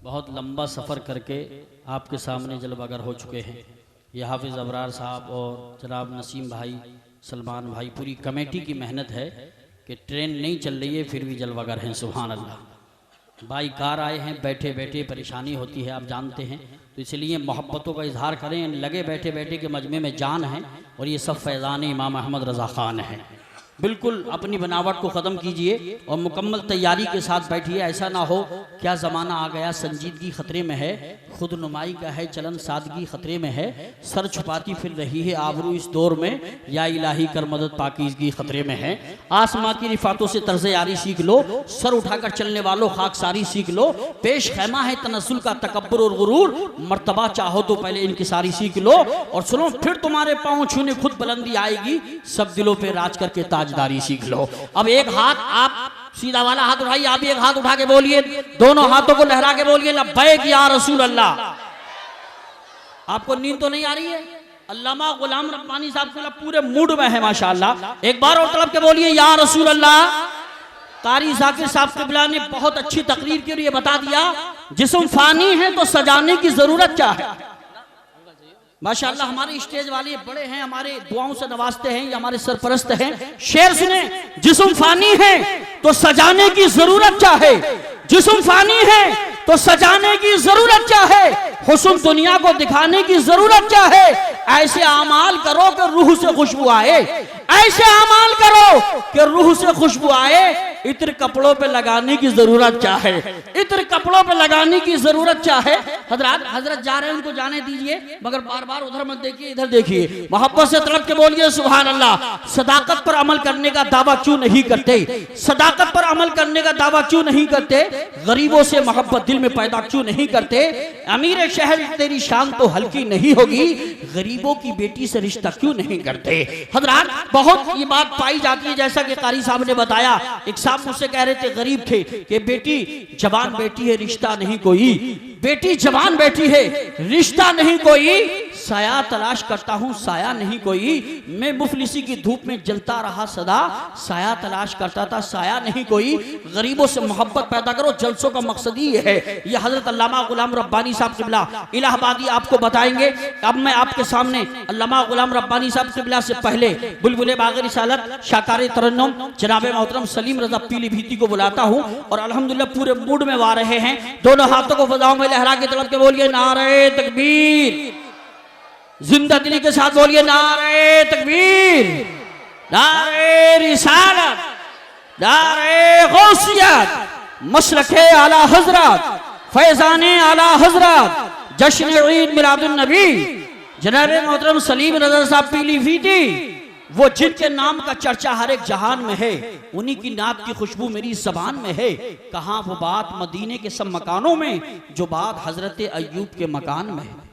बहुत लंबा सफ़र करके आपके सामने जलवागर हो चुके हैं। ये हाफिज़ अबरार साहब और जनाब नसीम भाई, सलमान भाई, पूरी कमेटी की मेहनत है कि ट्रेन नहीं चल रही है फिर भी जलवागर हैं। सुभान अल्लाह। बाई कार आए हैं, बैठे बैठे परेशानी होती है, आप जानते हैं, तो इसलिए मोहब्बतों का इजहार करें। लगे बैठे बैठे के मजमे में जान है और ये सब फैज़ान इमाम अहमद रज़ा ख़ान है। बिल्कुल अपनी बनावट को ख़त्म कीजिए और मुकम्मल तैयारी के साथ बैठिए। ऐसा ना हो क्या ज़माना आ गया, संजीदगी ख़तरे में है, खुद नुमाई का है चलन, सादगी ख़तरे में है, सर छुपाती फिर रही है आबरू इस दौर में, या इलाही कर मदद पाकीज़गी ख़तरे में है। आसमां की रिफ़ातों से तर्ज़ यारी सीख लो, सर उठाकर चलने वालों खाकसारी सीख लो। पेश खैमा है तनस्सुल का तकब्बुर और गुरूर, मर्तबा चाहो तो पहले इनकिसारी सीख लो। और सुनो फिर तुम्हारे पाँव छूने खुद बुलंदी आएगी, सब दिलों पे राज करके ताजदारी सीख लो। अब एक हाथ आप सीधा वाला हाथ उठाइए, आप एक हाथ उठा के बोलिए, दोनों हाथों को लहरा के बोलिए लब्बैक या रसूल अल्लाह। आपको नींद तो नहीं आ रही है? अल्लामा गुलाम रब्बानी साहब के पूरे मूड में है माशाअल्लाह। एक बार और तलब के बोलिए या रसूल अल्लाह। कारी जाकिर साहब क़िबला ने बहुत अच्छी तकरीर के लिए बता दिया, जिस्म फानी है तो सजाने की जरूरत क्या है। माशाअल्लाह हमारे स्टेज वाले बड़े हैं, हमारे दुआओं से नवाजते हैं, ये हमारे सरपरस्त हैं। शेर सुने, जिस्म फानी है तो सजाने की जरूरत क्या है, जिस्म फानी है तो सजाने की जरूरत क्या है, हुस्न दुनिया को दिखाने की जरूरत क्या है। ऐसे अमाल करो कि रूह से खुशबू आए, ऐसे अमाल करो कि रूह से खुशबू आए। इत्र कपड़ों पे लगाने की जरूरत क्या है, इत्र कपड़ों पे लगाने की जरूरत क्या है। हजरत जा रहे हैं, उनको जाने दीजिए, मगर बार बार उधर मत देखिए, इधर देखिए। मोहब्बत से तलब के बोलिए सुभान अल्लाह। सदाकत पर अमल करने का दावा क्यों नहीं करते, सदाकत पर अमल करने का दावा क्यों नहीं करते, गरीबों से मोहब्बत दिल में पैदा क्यों नहीं करते। अमीर शहर तेरी शान तो हल्की नहीं होगी, गरीबों की बेटी से रिश्ता क्यों नहीं करते। हजरात बहुत ये बात पाई जाती है, जैसा कि कारी साहब ने बताया। एक साहब मुझसे कह रहे थे, गरीब थे, कि बेटी जवान बेटी है रिश्ता नहीं कोई, बेटी जवान बेटी है रिश्ता नहीं कोई, साया तलाश करता हूँ साया नहीं कोई। मैं मुफलिसी की धूप में जलता रहा सदा, साया तलाश करता था साया नहीं कोई। गरीबों से मोहब्बत पैदा करो, जलसों का मकसद ही ये है। ये हजरत अल्लामा गुलाम रब्बानी साहब क़िबला इलाहाबादी आपको बताएंगे। अब मैं आपके सामने अल्लामा गुलाम रब्बानी साहब क़िबला से पहले बुलबुल बाग़ रिसालत शाकार तरन्नुम जनाब मोहतरम सलीम रज़ा पीलीभीती को बुलाता हूँ, और अल्हम्दुलिल्लाह पूरे मूड में आ रहे हैं। दोनों हाथों को फज़ाओं में लहरा के तलब के बोलिए नारे तकबीर, जिंदा दिली के साथ बोलिए नारे तकबीर, नारे रिसालत, नारे गौसियत, मशरक़े आला हजरत, फैज़ाने आला हजरत, जश्न ईद मिलादुन नबी जनाब मोहतरम सलीम रज़ा साहब पीलीभीती, वो जिनके नाम का चर्चा हर एक जहान में है, उन्हीं की नात की खुशबू मेरी ज़बान में है। कहाँ वो बात मदीने के सब मकानों में, जो बात हजरत अय्यूब के मकान में है।